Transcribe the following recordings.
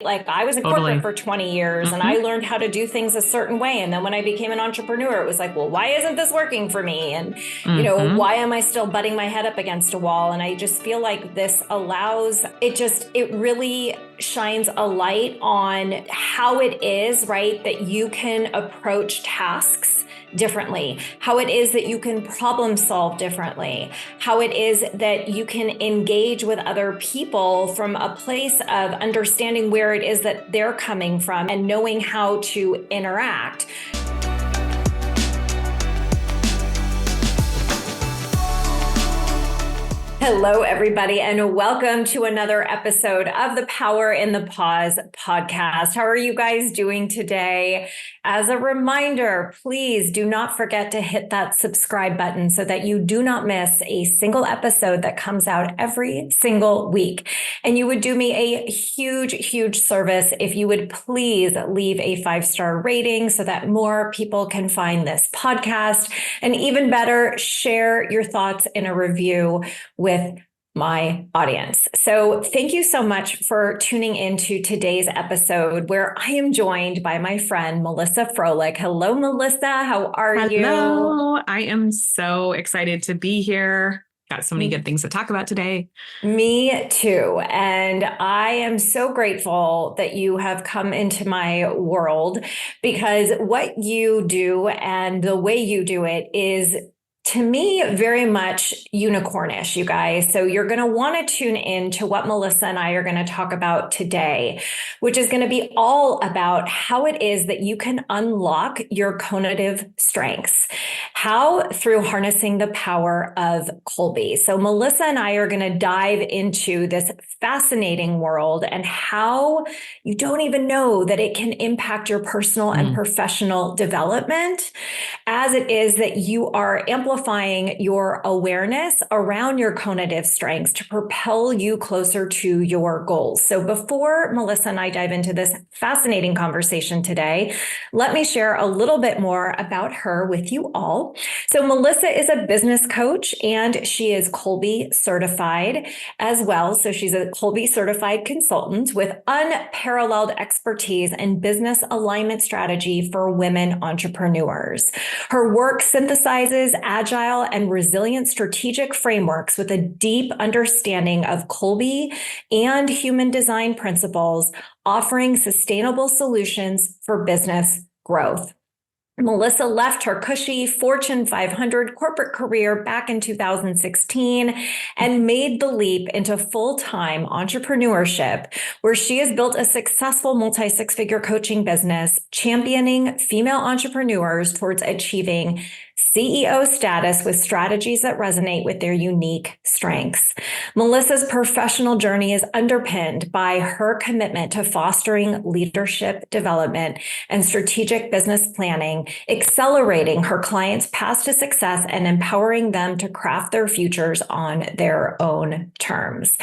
Like I was in corporate for 20 years and I learned how to do things a certain way. And then when I became an entrepreneur, it was like, well, why isn't this working for me? And, why am I still butting my head up against a wall? And I just feel like this allows, it really shines a light on how it is, right, that you can approach tasks differently, how it is that you can problem solve differently, how it is that you can engage with other people from a place of understanding where it is that they're coming from and knowing how to interact. Hello, everybody, and welcome to another episode of the Power in the Pause podcast. How are you guys doing today? As a reminder, please do not forget to hit that subscribe button so that you do not miss a single episode that comes out every single week. And you would do me a huge, huge service if you would please leave a 5-star rating so that more people can find this podcast. And even better, share your thoughts in a review with my audience. So thank you so much for tuning into today's episode where I am joined by my friend, Melissa Froehlich. Hello, Melissa. How are you? Hello. I am so excited to be here. Got so many good things to talk about today. Me too. And I am so grateful that you have come into my world because what you do and the way you do it is, to me, very much unicornish, you guys. So you're going to want to tune in to what Melissa and I are going to talk about today, which is going to be all about how it is that you can unlock your conative strengths, how through harnessing the power of Kolbe. So Melissa and I are going to dive into this fascinating world and how you don't even know that it can impact your personal and professional development, as it is that you are amplifying your awareness around your conative strengths to propel you closer to your goals. So before Melissa and I dive into this fascinating conversation today, let me share a little bit more about her with you all. So Melissa is a business coach and she is Kolbe certified as well. So she's a Kolbe certified consultant with unparalleled expertise in business alignment strategy for women entrepreneurs. Her work synthesizes agile and resilient strategic frameworks with a deep understanding of Kolbe and human design principles, offering sustainable solutions for business growth. Melissa left her cushy Fortune 500 corporate career back in 2016 and made the leap into full-time entrepreneurship, where she has built a successful multi-six-figure coaching business, championing female entrepreneurs towards achieving CEO status with strategies that resonate with their unique strengths. Melissa's professional journey is underpinned by her commitment to fostering leadership development and strategic business planning, accelerating her clients' path to success and empowering them to craft their futures on their own terms.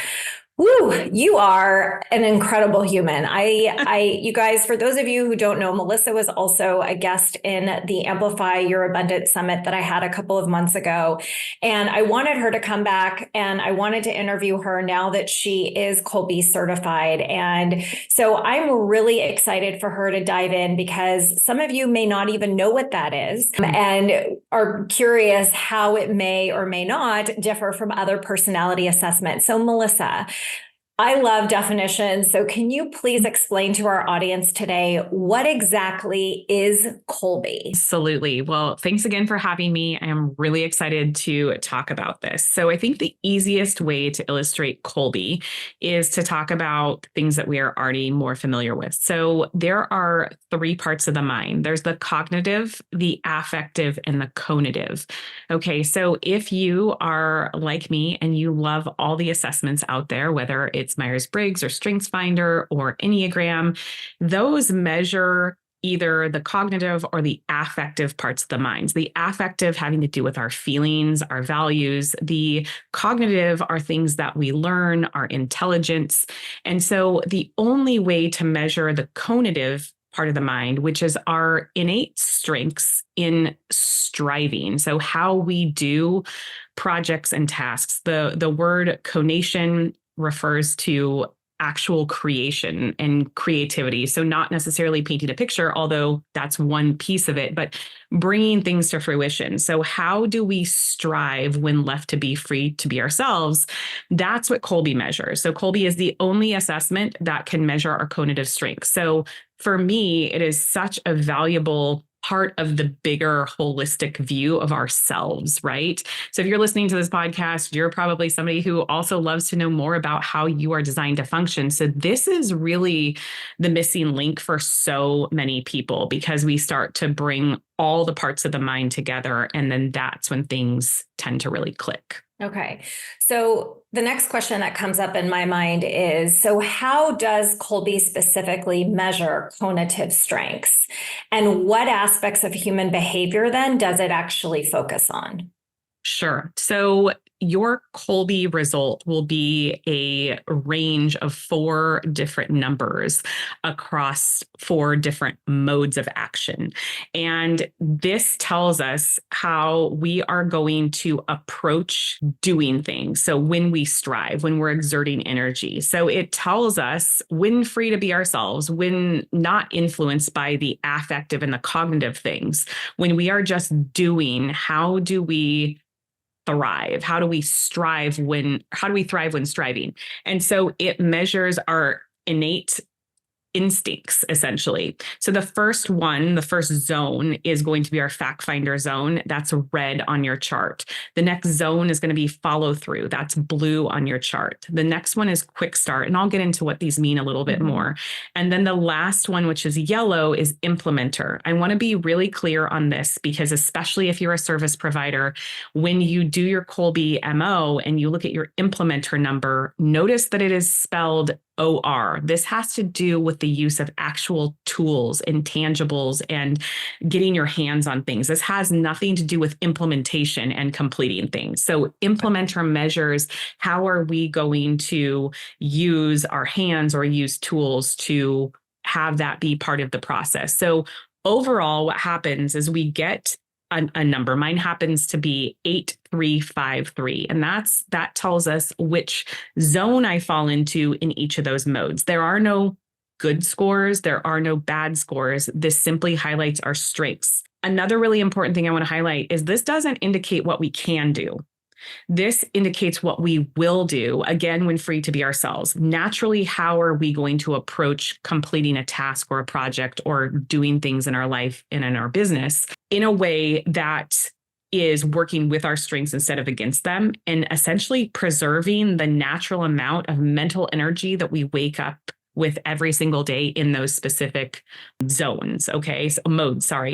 Woo, you are an incredible human. You guys, for those of you who don't know, Melissa was also a guest in the Amplify Your Abundant Summit that I had a couple of months ago. And I wanted her to come back and I wanted to interview her now that she is Kolbe certified. And so I'm really excited for her to dive in because some of you may not even know what that is and are curious how it may or may not differ from other personality assessments. So Melissa, I love definitions. So can you please explain to our audience today what exactly is Kolbe? Absolutely. Well, thanks again for having me. I am really excited to talk about this. So I think the easiest way to illustrate Kolbe is to talk about things that we are already more familiar with. So there are 3 parts of the mind. There's the cognitive, the affective, and the conative. Okay, so if you are like me and you love all the assessments out there, whether it's Myers-Briggs or StrengthsFinder or Enneagram, those measure either the cognitive or the affective parts of the mind. The affective having to do with our feelings, our values. The cognitive are things that we learn, our intelligence. And so the only way to measure the conative part of the mind, which is our innate strengths in striving. So how we do projects and tasks. The word conation refers to actual creation and creativity. So not necessarily painting a picture, although that's one piece of it, but bringing things to fruition. So how do we strive when left to be free to be ourselves? That's what Kolbe measures. So Kolbe is the only assessment that can measure our conative strengths. So for me, it is such a valuable part of the bigger holistic view of ourselves, right? So if you're listening to this podcast, you're probably somebody who also loves to know more about how you are designed to function. So this is really the missing link for so many people, because we start to bring all the parts of the mind together, and then that's when things tend to really click. Okay. So the next question that comes up in my mind is, so how does Kolbe specifically measure conative strengths? And what aspects of human behavior then does it actually focus on? Sure. So your Kolbe result will be a range of 4 different numbers across 4 different modes of action. And this tells us how we are going to approach doing things. So when we strive, when we're exerting energy. So it tells us when free to be ourselves, when not influenced by the affective and the cognitive things, when we are just doing, how do we thrive? How do we thrive when striving? And so it measures our innate instincts, essentially. So the first zone is going to be our fact finder zone. That's red on your chart. The next zone is going to be follow through. That's blue on your chart. The next one is quick start. And I'll get into what these mean a little bit more. And then the last one, which is yellow, is implementer. I want to be really clear on this, because especially if you're a service provider, when you do your Kolbe MO and you look at your implementer number, notice that it is spelled OR. This has to do with the use of actual tools and tangibles and getting your hands on things. This has nothing to do with implementation and completing things. So implementer measures how are we going to use our hands or use tools to have that be part of the process. So overall, what happens is we get a number. Mine happens to be 8353. And that tells us which zone I fall into in each of those modes. There are no good scores. There are no bad scores. This simply highlights our strengths. Another really important thing I want to highlight is this doesn't indicate what we can do. This indicates what we will do, again, when free to be ourselves. Naturally, how are we going to approach completing a task or a project or doing things in our life and in our business in a way that is working with our strengths instead of against them, and essentially preserving the natural amount of mental energy that we wake up with every single day in those specific zones. Okay. So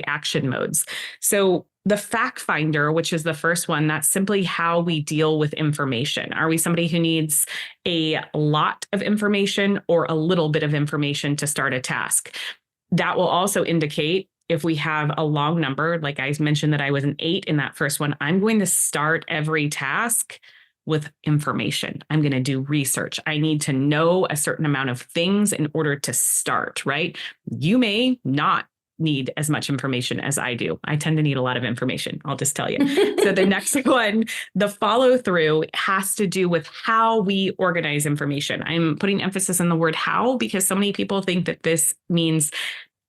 action modes. So the fact finder, which is the first one, that's simply how we deal with information. Are we somebody who needs a lot of information or a little bit of information to start a task? That will also indicate if we have a long number, like I mentioned that I was an 8 in that first one, I'm going to start every task with information. I'm going to do research. I need to know a certain amount of things in order to start, right? You may not need as much information as I do. I tend to need a lot of information. I'll just tell you. So the next one, the follow through, has to do with how we organize information. I'm putting emphasis on the word how, because so many people think that this means,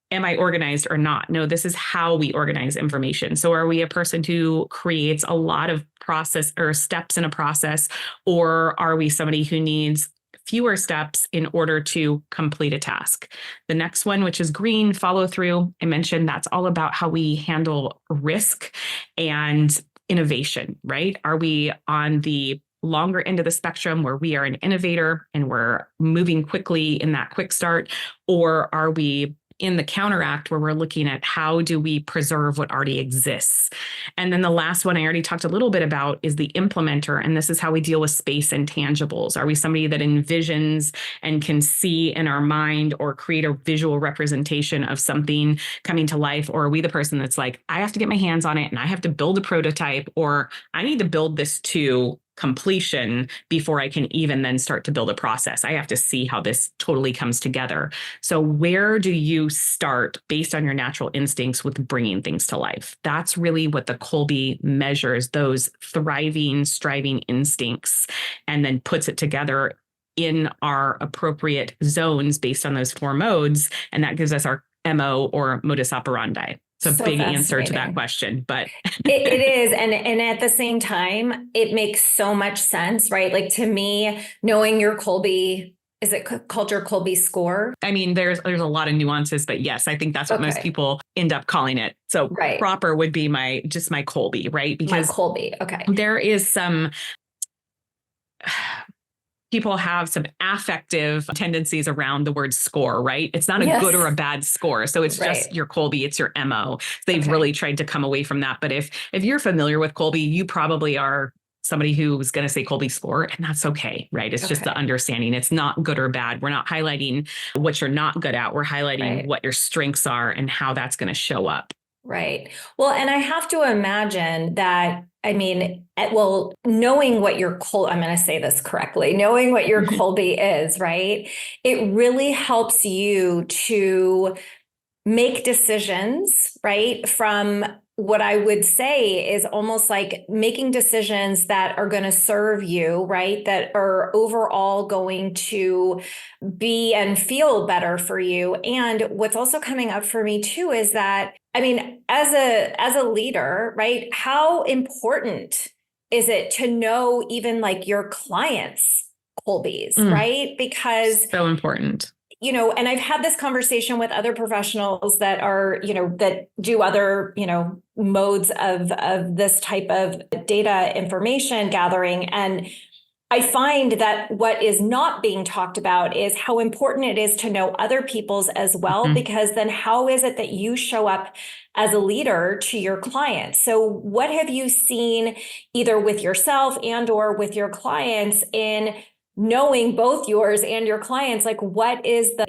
am I organized or not? No, this is how we organize information. So are we a person who creates a lot of process or steps in a process, or are we somebody who needs fewer steps in order to complete a task? The next one, which is green, follow through, I mentioned that's all about how we handle risk and innovation, right? Are we on the longer end of the spectrum where we are an innovator and we're moving quickly in that quick start? Or are we in the counteract where we're looking at how do we preserve what already exists? And then the last one I already talked a little bit about is the implementer. And this is how we deal with space and tangibles. Are we somebody that envisions and can see in our mind or create a visual representation of something coming to life? Or are we the person that's like, I have to get my hands on it and I have to build a prototype, or I need to build this to completion before I can even then start to build a process? I have to see how this totally comes together. So where do you start based on your natural instincts with bringing things to life? That's really what the Kolbe measures, those thriving, striving instincts, and then puts it together in our appropriate zones based on those 4 modes. And that gives us our MO or modus operandi. It's a big answer to that question, but it is. And at the same time, it makes so much sense, right? Like to me, knowing your Kolbe, is it called your Kolbe score? I mean, there's a lot of nuances, but yes, I think that's what most people end up calling it. So proper would be my Kolbe, right? Because my Kolbe, okay. There is some people have some affective tendencies around the word score, right? It's not a good or a bad score. So it's just your Kolbe, it's your MO. They've really tried to come away from that. But if you're familiar with Kolbe, you probably are somebody who's going to say Kolbe score, and that's okay, right? It's just the understanding. It's not good or bad. We're not highlighting what you're not good at. We're highlighting what your strengths are and how that's going to show up. Right. Well, and I have to imagine that, I mean, well, knowing what your I'm going to say this correctly, knowing what your Kolbe is, right? It really helps you to make decisions, right? From what I would say is almost like making decisions that are going to serve you, right? That are overall going to be and feel better for you. And what's also coming up for me too is that, I mean, as a leader, right? How important is it to know even like your clients' Kolbes, right? Because so important. And I've had this conversation with other professionals that are, that do other, modes of this type of data information gathering. And I find that what is not being talked about is how important it is to know other people's as well, because then how is it that you show up as a leader to your clients? So what have you seen either with yourself and or with your clients in knowing both yours and your clients, like what is the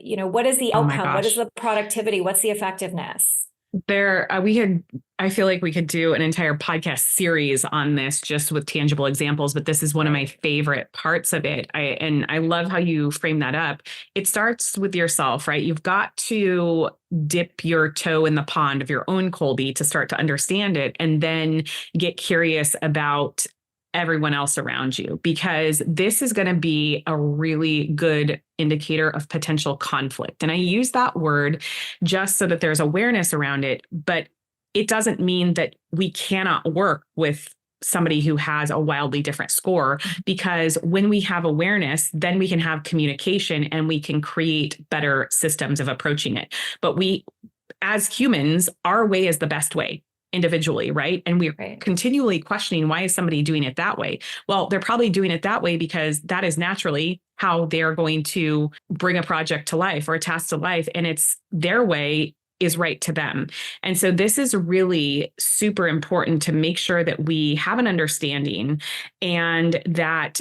outcome? What is the productivity? What's the effectiveness? I feel like we could do an entire podcast series on this just with tangible examples, but this is one of my favorite parts of it. I love how you frame that up. It starts with yourself, right? You've got to dip your toe in the pond of your own Kolbe to start to understand it, and then get curious about everyone else around you, because this is going to be a really good indicator of potential conflict. And I use that word just so that there's awareness around it, but it doesn't mean that we cannot work with somebody who has a wildly different score, because when we have awareness, then we can have communication and we can create better systems of approaching it. But we, as humans, our way is the best way individually, right? And we're continually questioning, why is somebody doing it that way? Well, they're probably doing it that way because that is naturally how they're going to bring a project to life or a task to life. And it's their way is right to them. And so this is really super important to make sure that we have an understanding and that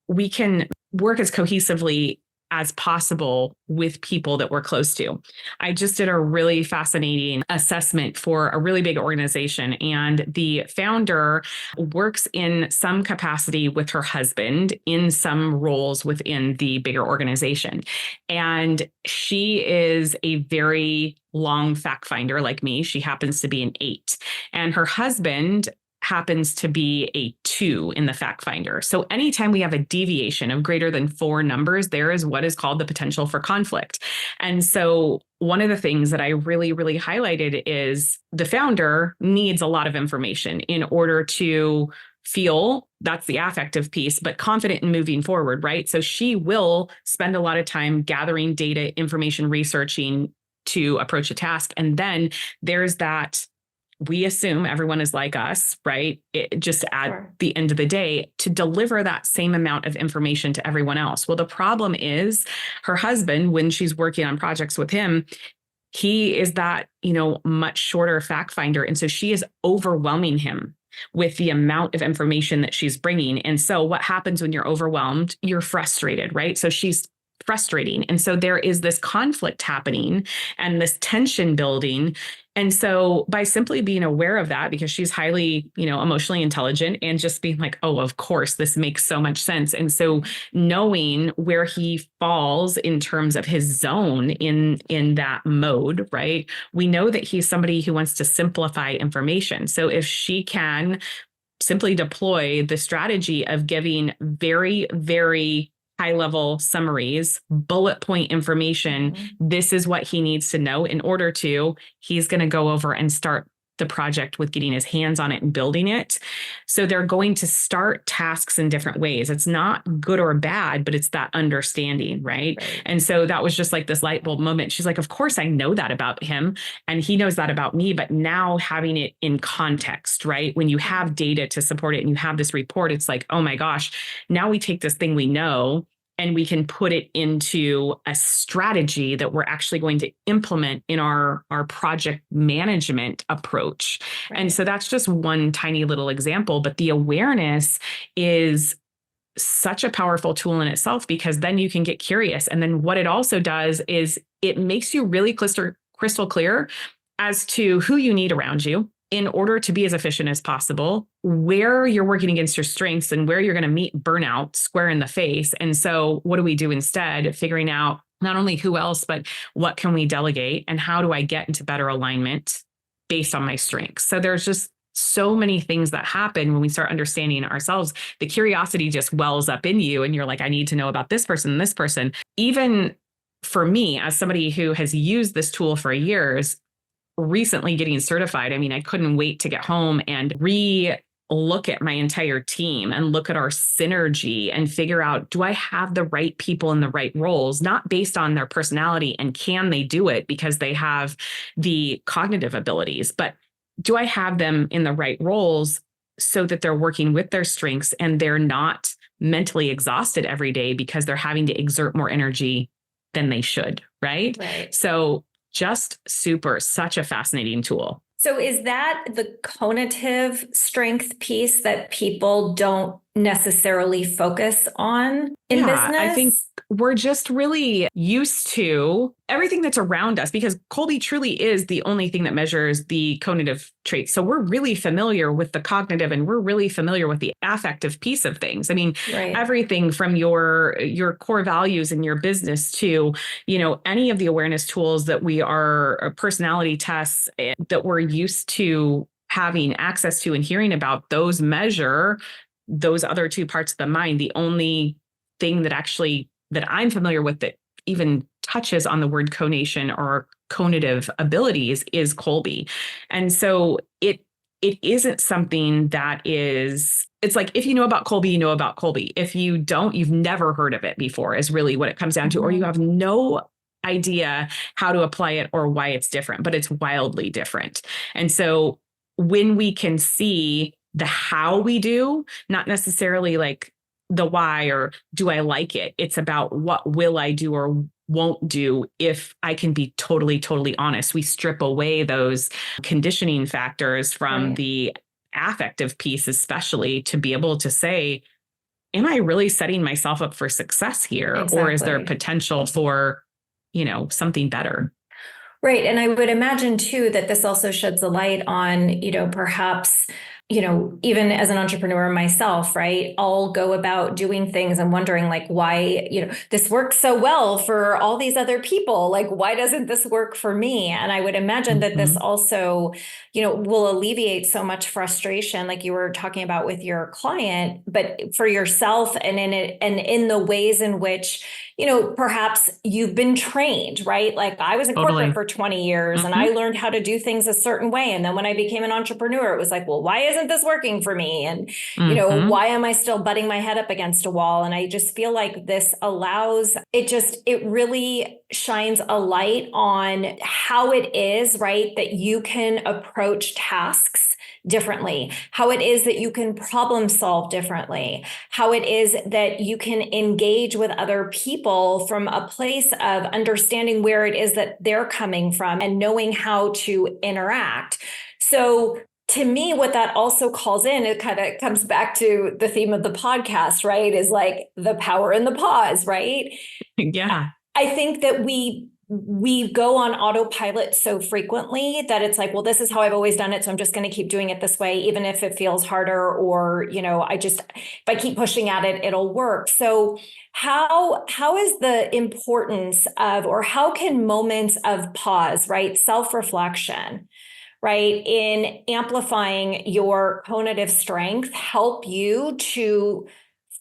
we can work as cohesively as possible with people that we're close to. I just did a really fascinating assessment for a really big organization, and the founder works in some capacity with her husband in some roles within the bigger organization. And she is a very long fact finder like me. She happens to be an 8, and her husband happens to be a 2 in the fact finder. So anytime we have a deviation of greater than 4 numbers, there is what is called the potential for conflict. And so one of the things that I really, really highlighted is the founder needs a lot of information in order to feel, that's the affective piece, but confident in moving forward, right? So she will spend a lot of time gathering data, information, researching to approach a task. And then there's that, we assume everyone is like us, right? Just at the end of the day, to deliver that same amount of information to everyone else. Well, the problem is her husband, when she's working on projects with him, he is that, much shorter fact finder. And so she is overwhelming him with the amount of information that she's bringing. And so what happens when you're overwhelmed? You're frustrated, right? So she's frustrating. And so there is this conflict happening and this tension building. And so by simply being aware of that, because she's highly, emotionally intelligent, and just being like, oh, of course, this makes so much sense. And so knowing where he falls in terms of his zone in that mode, right? We know that he's somebody who wants to simplify information. So if she can simply deploy the strategy of giving very, very high level summaries, bullet point information. This is what he needs to know in order to, he's going to go over and start the project with getting his hands on it and building it. So they're going to start tasks in different ways. It's not good or bad, but it's that understanding, right? And so that was just like this light bulb moment. She's like, of course I know that about him and he knows that about me, but now having it in context, right? When you have data to support it and you have this report, it's like, oh my gosh, now we take this thing we know and we can put it into a strategy that we're actually going to implement in our project management approach. Right. And so that's just one tiny little example, but the awareness is such a powerful tool in itself, because then you can get curious. And then what it also does is it makes you really crystal clear as to who you need around you in order to be as efficient as possible, where you're working against your strengths and where you're going to meet burnout square in the face. And so what do we do instead? Figuring out not only who else, but what can we delegate and how do I get into better alignment based on my strengths? So there's just so many things that happen when we start understanding ourselves. The curiosity just wells up in you and you're like, I need to know about this person and this person. Even for me, as somebody who has used this tool for years, recently getting certified, I mean, I couldn't wait to get home and look at my entire team and look at our synergy and figure out, do I have the right people in the right roles, not based on their personality and can they do it because they have the cognitive abilities, but do I have them in the right roles so that they're working with their strengths and they're not mentally exhausted every day because they're having to exert more energy than they should, right? So just such a fascinating tool. So is that the conative strength piece that people don't necessarily focus on in business? I think we're just really used to everything that's around us because Kolbe truly is the only thing that measures the conative traits. So we're really familiar with the cognitive and we're really familiar with the affective piece of things. I mean, everything from your core values in your business to, any of the awareness tools that we are personality tests that we're used to having access to and hearing about, those measure those other two parts of the mind. The only thing that I'm familiar with that even touches on the word conation or conative abilities is Kolbe. And so it isn't something that is, it's like, if you know about Kolbe, you know about Kolbe. If you don't, you've never heard of it before is really what it comes down to, or you have no idea how to apply it or why it's different, but it's wildly different. And so when we can see the how we do, not necessarily like the why or do I like it? It's about what will I do or won't do if I can be totally, totally honest. We strip away those conditioning factors from the affective piece, especially to be able to say, am I really setting myself up for success here? Exactly. Or is there potential for, something better? Right. And I would imagine too, that this also sheds a light on, perhaps, even as an entrepreneur myself, right, I'll go about doing things and wondering like, why, this works so well for all these other people. Like, why doesn't this work for me? And I would imagine that this also, will alleviate so much frustration, like you were talking about with your client, but for yourself and in the ways in which, perhaps you've been trained, right? Like I was in corporate for 20 years and I learned how to do things a certain way. And then when I became an entrepreneur, it was like, well, why isn't this working for me? And, why am I still butting my head up against a wall? And I just feel like this allows, it really shines a light on how it is, right, that you can approach tasks differently, how it is that you can problem solve differently, how it is that you can engage with other people from a place of understanding where it is that they're coming from and knowing how to interact. So to me, what that also calls in, it kind of comes back to the theme of the podcast, right? Is like the power in the pause, right? Yeah. I think that we go on autopilot so frequently that it's like, well, this is how I've always done it. So I'm just going to keep doing it this way, even if it feels harder or, if I keep pushing at it, it'll work. So how is the importance of, or how can moments of pause, right? Self-reflection, right, in amplifying your conative strength help you to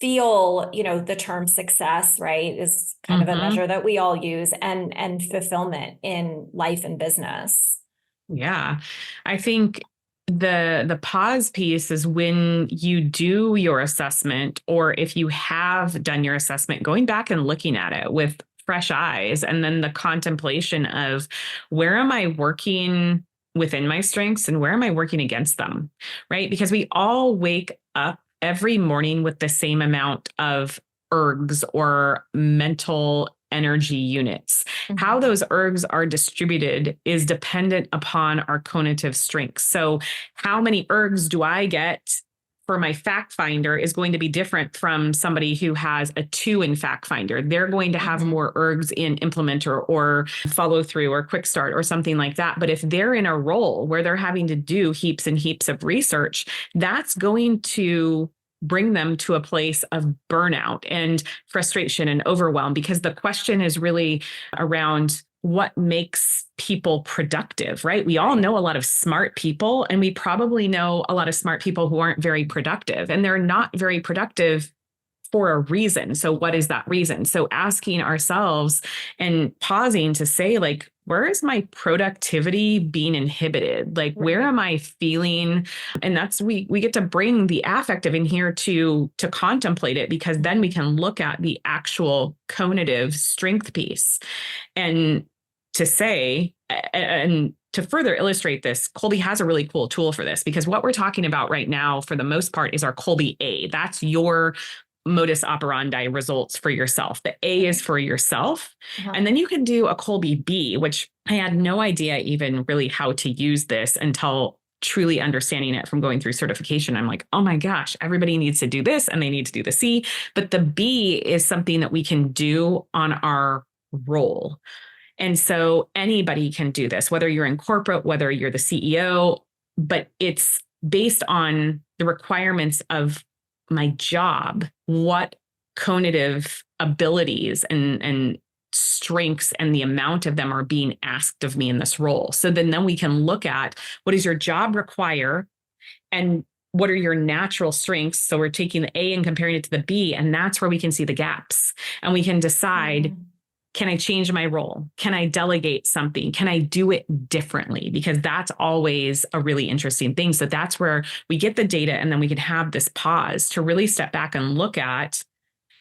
feel, the term success, right, is kind of a measure that we all use, and fulfillment in life and business. Yeah. I think the pause piece is when you do your assessment, or if you have done your assessment, going back and looking at it with fresh eyes, and then the contemplation of where am I working within my strengths and where am I working against them, right? Because we all wake up every morning with the same amount of ergs or mental energy units. How those ergs are distributed is dependent upon our conative strengths. So how many ergs do I get for my fact finder is going to be different from somebody who has a 2 in fact finder. They're going to have more ergs in implementer or follow through or quick start or something like that. But if they're in a role where they're having to do heaps and heaps of research, that's going to bring them to a place of burnout and frustration and overwhelm, because the question is really around what makes people productive, right? We all know a lot of smart people, and we probably know a lot of smart people who aren't very productive, and they're not very productive for a reason. So what is that reason? So asking ourselves and pausing to say, like, where is my productivity being inhibited? Like, where am I feeling? And that's, we get to bring the affective in here to contemplate it, because then we can look at the actual conative strength piece and to say, and to further illustrate this, Kolbe has a really cool tool for this, because what we're talking about right now, for the most part, is our Kolbe A. That's your modus operandi results for yourself. The A is for yourself. And then you can do a Kolbe B, which I had no idea even really how to use this until truly understanding it from going through certification. I'm like, oh my gosh, everybody needs to do this and they need to do the C. But the B is something that we can do on our role. And so anybody can do this, whether you're in corporate, whether you're the CEO, but it's based on the requirements of my job, what conative abilities and strengths and the amount of them are being asked of me in this role. So then we can look at, what does your job require and what are your natural strengths? So we're taking the A and comparing it to the B, and that's where we can see the gaps, and we can decide, can I change my role? Can I delegate something? Can I do it differently? Because that's always a really interesting thing. So that's where we get the data, and then we can have this pause to really step back and look at,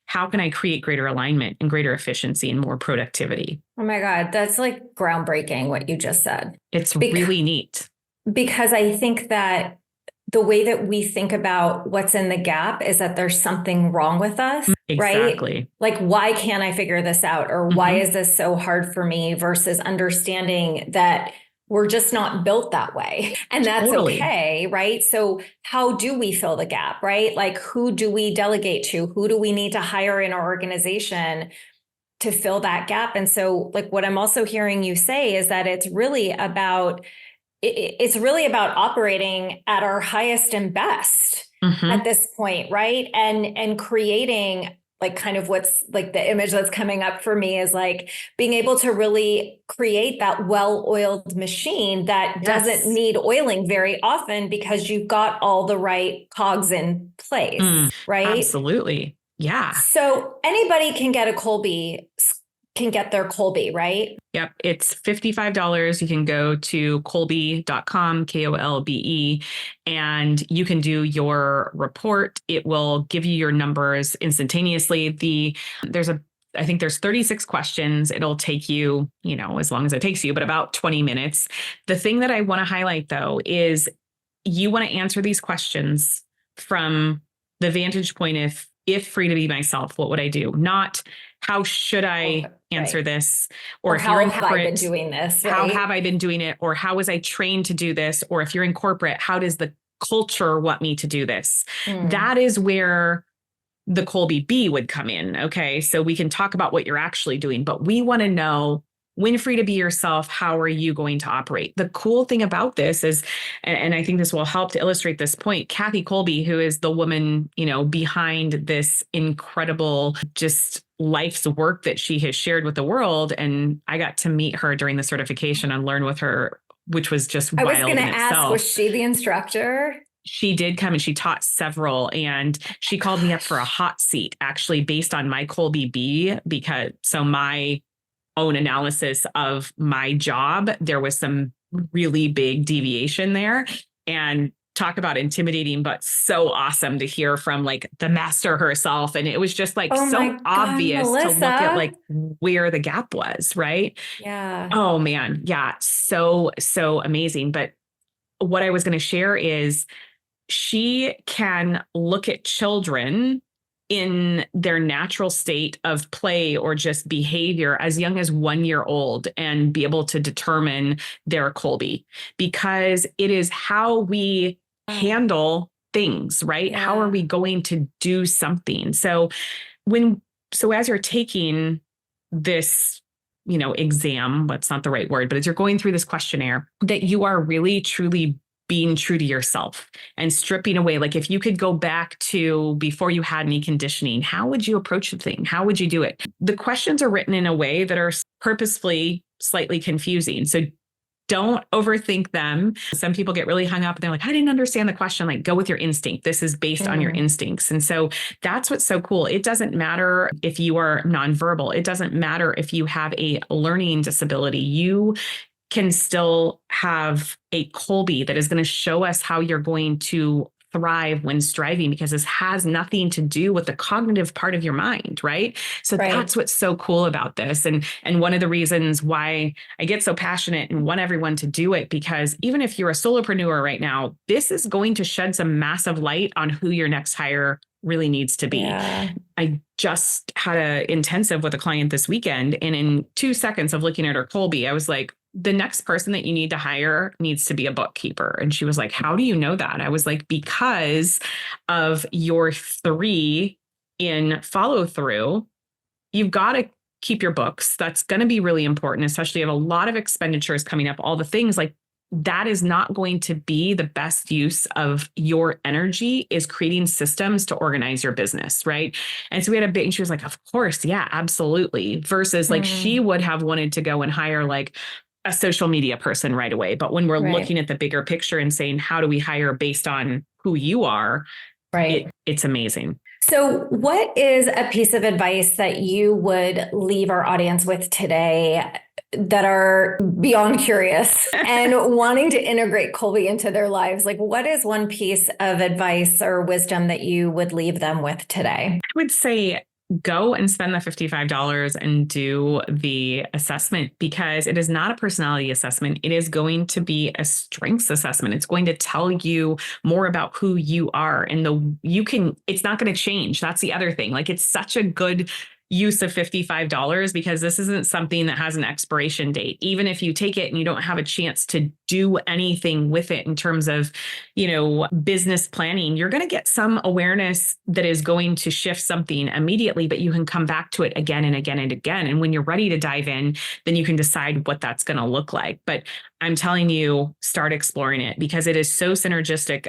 how can I create greater alignment and greater efficiency and more productivity? Oh my God, that's like groundbreaking what you just said. It's really neat. Because I think that the way that we think about what's in the gap is that there's something wrong with us, exactly. Right? Like, why can't I figure this out? Or why is this so hard for me? Versus understanding that we're just not built that way. And that's okay, right? So how do we fill the gap, right? Like, who do we delegate to? Who do we need to hire in our organization to fill that gap? And so, like, what I'm also hearing you say is that it's really about operating at our highest and best at this point, right? And creating, like, kind of what's like the image that's coming up for me is like being able to really create that well-oiled machine that doesn't need oiling very often, because you've got all the right cogs in place, right? Absolutely. Yeah. So anybody can get their Kolbe, right? Yep. It's $55. You can go to kolbe.com, Kolbe, and you can do your report. It will give you your numbers instantaneously. I think there's 36 questions. It'll take you, as long as it takes you, but about 20 minutes. The thing that I want to highlight, though, is you want to answer these questions from the vantage point of, if free to be myself, what would I do? Not, how should I answer this? Or if you're in corporate, how have I been doing this? Right? How have I been doing it? Or how was I trained to do this? Or if you're in corporate, how does the culture want me to do this? That is where the Kolbe B would come in. Okay. So we can talk about what you're actually doing, but we want to know, when free to be yourself, how are you going to operate? The cool thing about this is, and I think this will help to illustrate this point, Kathy Kolbe, who is the woman, behind this incredible, just life's work that she has shared with the world. And I got to meet her during the certification and learn with her, which was just wild in itself. I was going to ask, was she the instructor? She did come and she taught several, and she called me up for a hot seat, actually based on my Kolbe B, because so my own analysis of my job, there was some really big deviation there. And talk about intimidating, but so awesome to hear from like the master herself. And it was just like Oh my so God, obvious to look at Melissa. like where the gap was, right? Yeah. Oh man. Yeah. So, so amazing. But what I was going to share is she can look at children in their natural state of play or just behavior as young as 1 year old and be able to determine their Kolbe, because it is how we handle things, right? Yeah. How are we going to do something? So as you're taking this, exam, that's not the right word, but as you're going through this questionnaire, that you are really truly being true to yourself and stripping away. Like if you could go back to before you had any conditioning, how would you approach the thing? How would you do it? The questions are written in a way that are purposefully slightly confusing. So don't overthink them. Some people get really hung up and they're like, I didn't understand the question. Like, go with your instinct. This is based on your instincts. And so that's what's so cool. It doesn't matter if you are nonverbal. It doesn't matter if you have a learning disability. You can still have a Kolbe that is going to show us how you're going to thrive when striving, because this has nothing to do with the cognitive part of your mind, right? So that's what's so cool about this. And one of the reasons why I get so passionate and want everyone to do it, because even if you're a solopreneur right now, this is going to shed some massive light on who your next hire really needs to be. Yeah. I just had an intensive with a client this weekend, and in 2 seconds of looking at her Kolbe, I was like, the next person that you need to hire needs to be a bookkeeper. And she was like, how do you know that? I was like, because of your 3 in follow through, you've got to keep your books. That's going to be really important, especially if you have a lot of expenditures coming up, all the things like that is not going to be the best use of your energy, is creating systems to organize your business. Right. And so we had a big, and she was like, of course. Yeah, absolutely. Versus like she would have wanted to go and hire like a social media person right away. But when we're looking at the bigger picture and saying, how do we hire based on who you are? It's amazing. So what is a piece of advice that you would leave our audience with today that are beyond curious and wanting to integrate Kolbe into their lives? Like, what is one piece of advice or wisdom that you would leave them with today? I would say go and spend the $55 and do the assessment, because it is not a personality assessment. It is going to be a strengths assessment. It's going to tell you more about who you are, and it's not going to change. That's the other thing. Like, it's such a good use of $55 because this isn't something that has an expiration date. Even if you take it and you don't have a chance to do anything with it in terms of, business planning, you're going to get some awareness that is going to shift something immediately, but you can come back to it again and again and again. And when you're ready to dive in, then you can decide what that's going to look like. But I'm telling you, start exploring it, because it is so synergistic.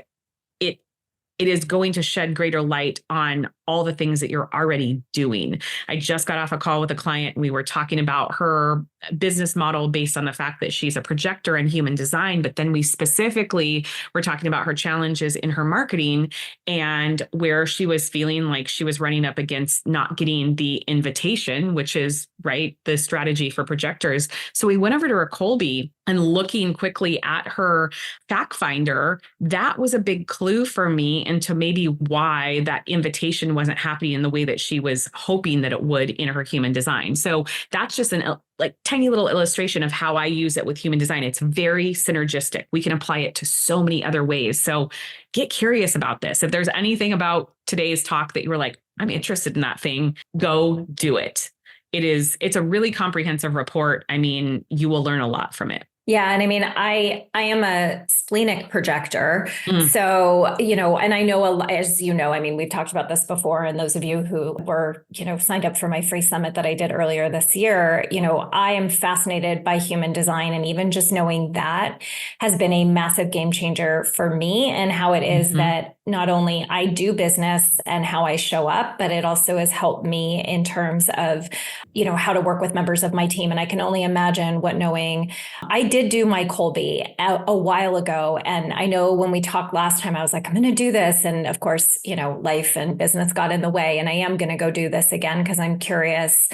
It is going to shed greater light on all the things that you're already doing. I just got off a call with a client, and we were talking about her business model based on the fact that she's a projector in human design. But then we specifically were talking about her challenges in her marketing and where she was feeling like she was running up against not getting the invitation, which is the strategy for projectors. So we went over to her Kolbe, and looking quickly at her fact finder, that was a big clue for me into maybe why that invitation wasn't happening in the way that she was hoping that it would in her human design. So that's just an tiny little illustration of how I use it with human design. It's very synergistic. We can apply it to so many other ways. So get curious about this. If there's anything about today's talk that you were like, I'm interested in that thing, go do it. It's a really comprehensive report. I mean, you will learn a lot from it. Yeah. And I mean, I am a splenic projector. So, and I know, as I mean, we've talked about this before. And those of you who were, signed up for my free summit that I did earlier this year, I am fascinated by human design. And even just knowing that has been a massive game changer for me, and how it is that not only I do business and how I show up, but it also has helped me in terms of, how to work with members of my team. And I can only imagine what knowing. I did do my Kolbe a while ago. And I know when we talked last time, I was like, I'm going to do this. And of course, life and business got in the way. And I am going to go do this again because I'm curious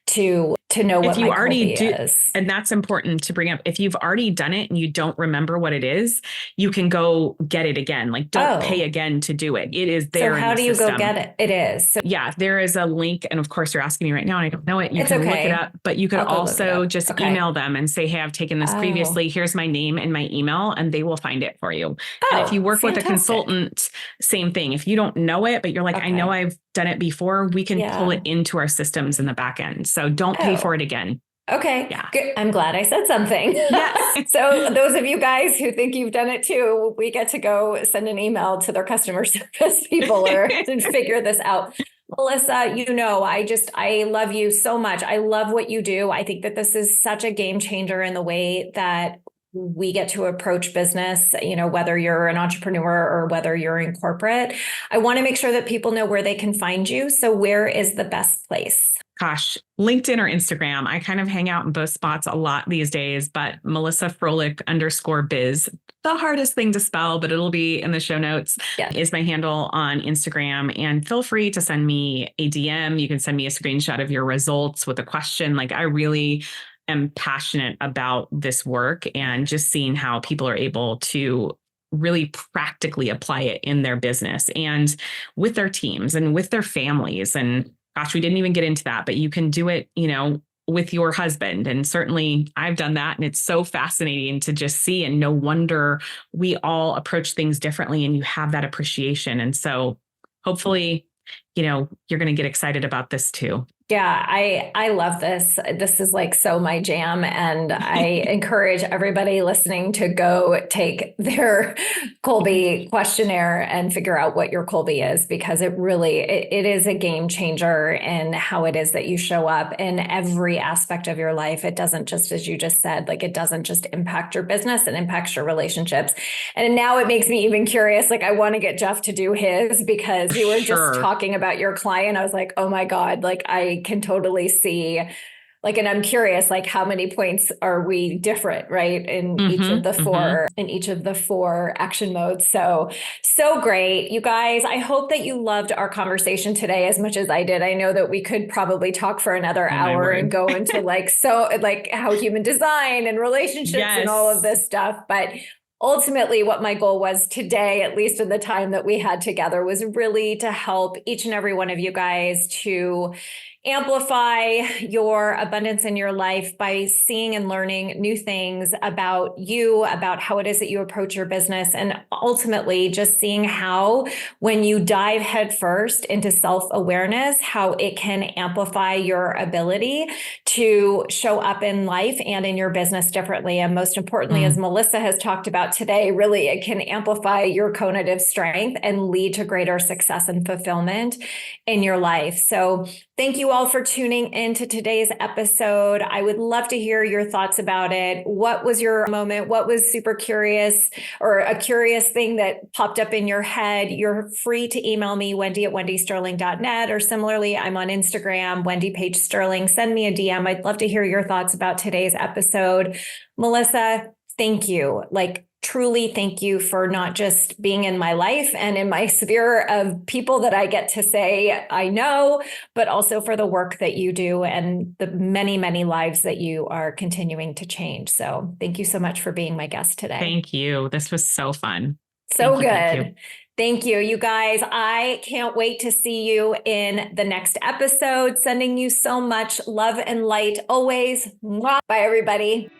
to know what my Kolbe is. And that's important to bring up. If you've already done it and you don't remember what it is, you can go get it again. Like, don't pay again to do it. It is there. So how do you go get it? It is. So, yeah, there is a link. And of course, you're asking me right now, and I don't know it. You can look it up, but you could also just email them and say, hey, I've taken this previously. Here's my name and my email, and they will find it for you. And if you work with a consultant, same thing. If you don't know it, but you're like, I know I've done it before, we can pull it into our systems in the back end. So don't pay for it again. Okay. Yeah. Good. I'm glad I said something. Yes. So those of you guys who think you've done it too, we get to go send an email to their customer service people or to figure this out. Melissa, I love you so much. I love what you do. I think that this is such a game changer in the way that we get to approach business, whether you're an entrepreneur or whether you're in corporate. I want to make sure that people know where they can find you. So where is the best place? Gosh, LinkedIn or Instagram. I kind of hang out in both spots a lot these days, but Melissa Froehlich _biz, the hardest thing to spell, but it'll be in the show notes, is my handle on Instagram. And feel free to send me a DM. You can send me a screenshot of your results with a question. Like, I really am passionate about this work and just seeing how people are able to really practically apply it in their business and with their teams and with their families. And gosh, we didn't even get into that, but you can do it, with your husband. And certainly I've done that. And it's so fascinating to just see, and no wonder we all approach things differently and you have that appreciation. And so hopefully, you're going to get excited about this too. Yeah, I love this. This is like so my jam. And I encourage everybody listening to go take their Kolbe questionnaire and figure out what your Kolbe is, because it really, it is a game changer in how it is that you show up in every aspect of your life. It doesn't just, as you just said, like, it doesn't just impact your business, it impacts your relationships. And now it makes me even curious. Like, I want to get Jeff to do his, because you were just talking about your client. I was like, oh my God, like, I can totally see, like, and I'm curious, like, how many points are we different, right? In each of the four action modes. So great. You guys, I hope that you loved our conversation today as much as I did. I know that we could probably talk for another hour and go into like how human design and relationships and all of this stuff. But ultimately, what my goal was today, at least in the time that we had together, was really to help each and every one of you guys to amplify your abundance in your life by seeing and learning new things about you, about how it is that you approach your business, and ultimately just seeing how, when you dive headfirst into self-awareness, how it can amplify your ability to show up in life and in your business differently. And most importantly, as Melissa has talked about today, really, it can amplify your conative strength and lead to greater success and fulfillment in your life. So thank you all for tuning into today's episode. I would love to hear your thoughts about it. What was your moment? What was super curious, or a curious thing that popped up in your head? You're free to email me, wendy@wendysterling.net, or similarly, I'm on Instagram, Wendy Page Sterling. Send me a DM. I'd love to hear your thoughts about today's episode. Melissa, thank you. Truly thank you for not just being in my life and in my sphere of people that I get to say I know, but also for the work that you do and the many, many lives that you are continuing to change. So thank you so much for being my guest today. Thank you. This was so fun. So good. Thank you, you guys. I can't wait to see you in the next episode. Sending you so much love and light always. Bye, everybody.